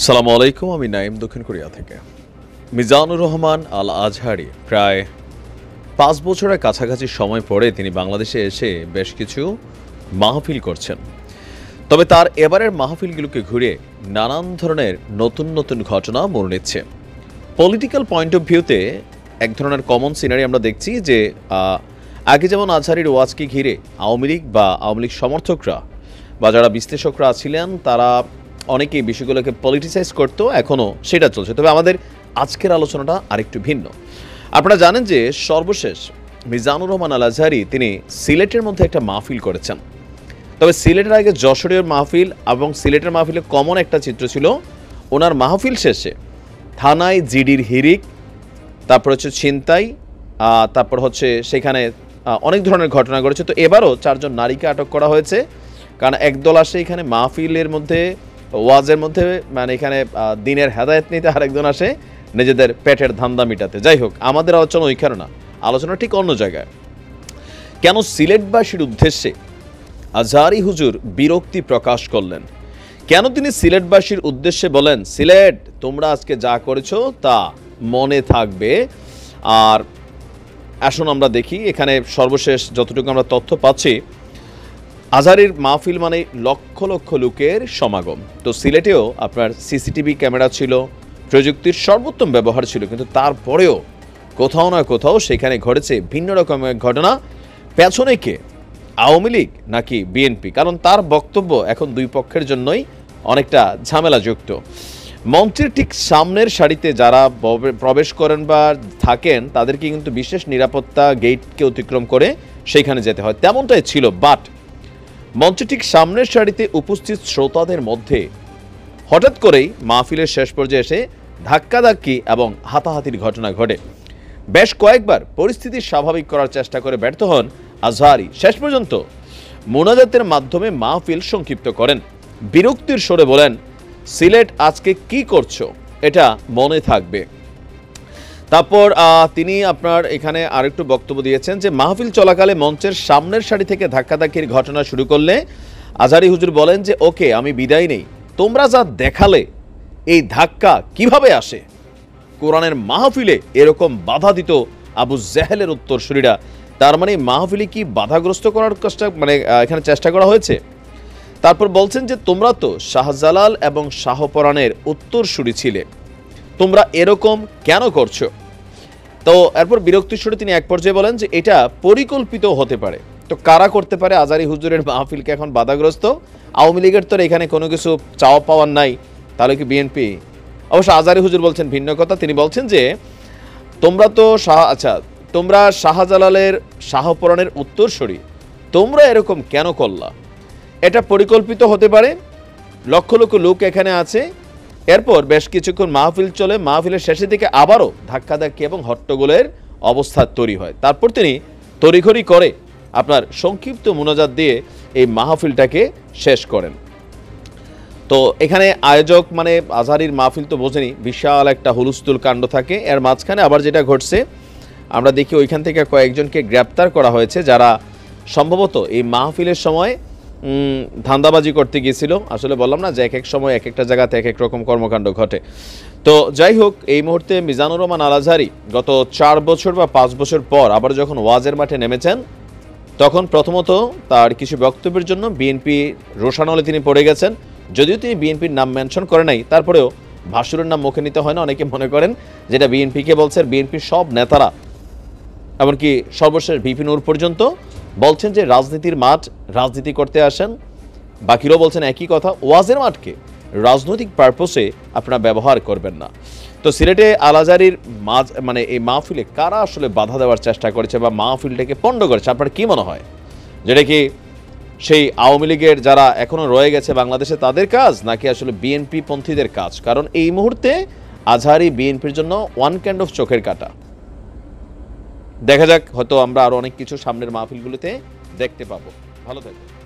সালামু আলাইকুম, আমি নাইম দক্ষিণ কোরিয়া থেকে। মিজানুর রহমান আল আজহারি প্রায় ৫ বছরের কাছাকাছি সময় পরে তিনি বাংলাদেশে এসে বেশ কিছু মাহফিল করছেন। তবে তার এবারের মাহফিলগুলোকে ঘুরে নানান ধরনের নতুন নতুন ঘটনা মোড় নিচ্ছে। পলিটিক্যাল পয়েন্ট অফ ভিউতে এক ধরনের কমন সিনারি আমরা দেখছি যে আগে যেমন আজহারির ওয়াজকে ঘিরে আওয়ামী লীগ বা আওয়ামী লীগ সমর্থকরা বা যারা বিশ্লেষকরা ছিলেন তারা অনেকেই বিষয়গুলোকে পলিটিসাইজ করতো, এখনও সেটা চলছে। তবে আমাদের আজকের আলোচনাটা আরেকটু ভিন্ন। আপনারা জানেন যে সর্বশেষ মিজানুর রহমান আল আজহারি তিনি সিলেটের মধ্যে একটা মাহফিল করেছেন। তবে সিলেটের আগে যশোরের মাহফিল এবং সিলেটের মাহফিলে কমন একটা চিত্র ছিল, ওনার মাহফিল শেষে থানায় জিডির হিরিক, তারপর হচ্ছে ছিনতাই, তারপর হচ্ছে সেখানে অনেক ধরনের ঘটনা ঘটেছে। তো এবারও 4 জন নারীকে আটক করা হয়েছে, কারণ একদল আসে এখানে মাহফিলের মধ্যে ওয়াজের মধ্যে, মানে এখানে দিনের হেদায়েত নিতে, আরেকজন আসে নিজেদের পেটের ধান্দা মিটাতে। যাই হোক, আমাদের আলোচনা ওইখানে না, আলোচনা ঠিক অন্য জায়গায়। কেন সিলেটবাসীর উদ্দেশ্যে আজহারি হুজুর বিরক্তি প্রকাশ করলেন? কেন তিনি সিলেটবাসীর উদ্দেশ্যে বলেন, সিলেট তোমরা আজকে যা করেছো তা মনে থাকবে? আর আসুন আমরা দেখি এখানে সর্বশেষ যতটুকু আমরা তথ্য পাচ্ছি, আজহারির মাহফিল মানে লক্ষ লক্ষ লোকের সমাগম। তো সিলেটেও আপনার সিসিটিভি ক্যামেরা ছিল, প্রযুক্তির সর্বোত্তম ব্যবহার ছিল, কিন্তু তারপরেও কোথাও না কোথাও সেখানে ঘটেছে ভিন্ন রকমের ঘটনা। পেছনে কে, আওয়ামী লীগ নাকি বিএনপি? কারণ তার বক্তব্য এখন দুই পক্ষের জন্যই অনেকটা ঝামেলাযুক্ত। মঞ্চের ঠিক সামনের সারিতে যারা প্রবেশ করেন বা থাকেন তাদেরকে কিন্তু বিশেষ নিরাপত্তা গেটকে অতিক্রম করে সেইখানে যেতে হয়, তেমনটাই ছিল। বাট মঞ্চের ঠিক সামনের সারিতে উপস্থিত শ্রোতাদের মধ্যে হঠাৎ করেই মাহফিলের শেষ পর্যায়ে এসে ধাক্কাধাক্কি এবং হাতাহাতির ঘটনা ঘটে। বেশ কয়েকবার পরিস্থিতি স্বাভাবিক করার চেষ্টা করে ব্যর্থ হন আজহারি। শেষ পর্যন্ত মোনাজাতের মাধ্যমে মাহফিল সংক্ষিপ্ত করেন, বিরক্তির স্বরে বলেন, সিলেট আজকে কি করছো এটা মনে থাকবে। তারপর তিনি আপনার এখানে আরেকটু বক্তব্য দিয়েছেন যে মাহফিল চলাকালে মঞ্চের সামনের সারি থেকে ধাক্কাধাক্কির ঘটনা শুরু করলে আজহারি হুজুর বলেন যে ওকে, আমি বিদায় নেই, তোমরা যা দেখালে এই ধাক্কা কিভাবে আসে? কোরআনের মাহফিলে এরকম বাধা দিত আবু জেহেলের উত্তরসূরিরা। তার মানে মাহফিলে কি বাধাগ্রস্ত করার এখানে চেষ্টা করা হয়েছে? তারপর বলছেন যে তোমরা তো শাহজালাল এবং শাহপরাণের উত্তরসূরি ছিলে, তোমরা এরকম কেন করছো? তো এরপর বিরক্তির সুরে তিনি এক পর্যায়ে বলেন যে এটা পরিকল্পিত হতে পারে। তো কারা করতে পারে আজহারি হুজুরের মাহফিলকে এখন বাধাগ্রস্ত? আওয়ামী লীগের তো এখানে কোনো কিছু চাওয়া পাওয়ার নাই, তাহলে কি বিএনপি? অবশ্য আজহারি হুজুর বলছেন ভিন্ন কথা। তিনি বলছেন যে তোমরা তো তোমরা শাহজালালের শাহপরাণের উত্তরসূরি, তোমরা এরকম কেন করলা? এটা পরিকল্পিত হতে পারে, লক্ষ লক্ষ লোক এখানে আছে। এরপর বেশ কিছুক্ষণ মাহফিল চলে, মাহফিলের শেষের দিকে আবারও ধাক্কাধাক্কি এবং হট্টগোলের অবস্থা তৈরি হয়। তারপর তিনি তড়িঘড়ি করে আপনার সংক্ষিপ্ত মোনাজাত দিয়ে এই মাহফিলটাকে শেষ করেন। তো এখানে আয়োজক মানে আজহারির মাহফিল তো বোঝেনি, বিশাল একটা হুলস্থুল কাণ্ড থাকে। এর মাঝখানে আবার যেটা ঘটছে আমরা দেখি, ওইখান থেকে কয়েকজনকে গ্রেপ্তার করা হয়েছে যারা সম্ভবত এই মাহফিলের সময় ধান্দাবাজি করতে গিয়েছিল। আসলে বললাম না যে এক এক সময় এক একটা জায়গাতে এক এক রকম কর্মকাণ্ড ঘটে। তো যাই হোক, এই মুহূর্তে মিজানুর রহমান আল আজহারি গত 4 বছর বা 5 বছর পর আবার যখন ওয়াজের মাঠে নেমেছেন, তখন প্রথমত তার কিছু বক্তব্যের জন্য বিএনপি রোষানলে তিনি পড়ে গেছেন। যদিও তিনি বিএনপির নাম মেনশন করে নাই, তারপরেও ভাসুরের নাম মুখে নিতে হয় না। অনেকে মনে করেন যেটা বিএনপিকে বলছে, বিএনপির সব নেতারা এমনকি সর্বশেষ ভিপি নূর পর্যন্ত বলছেন যে রাজনীতির মাঠ রাজনীতি করতে আসেন। বাকিরাও বলছেন একই কথা, ওয়াজের মাঠকে রাজনৈতিক পারপোসে আপনারা ব্যবহার করবেন না। তো সিলেটে আল আজহারির এই মাহফিলে কারা আসলে বাধা দেওয়ার চেষ্টা করেছে বা মাহফিলটাকে পণ্ড করেছে, আপনার কি মনে হয়? যেটা কি সেই আওয়ামী লীগের যারা এখনো রয়ে গেছে বাংলাদেশে তাদের কাজ, নাকি আসলে বিএনপি পন্থীদের কাজ? কারণ এই মুহূর্তে আজহারি বিএনপির জন্য ওয়ান কাইন্ড অফ চোখের কাটা। দেখা যাক, হয়তো আমরা আরো অনেক কিছু সামনের মাহফিলগুলোতে দেখতে পাবো। ভালো থাকবেন।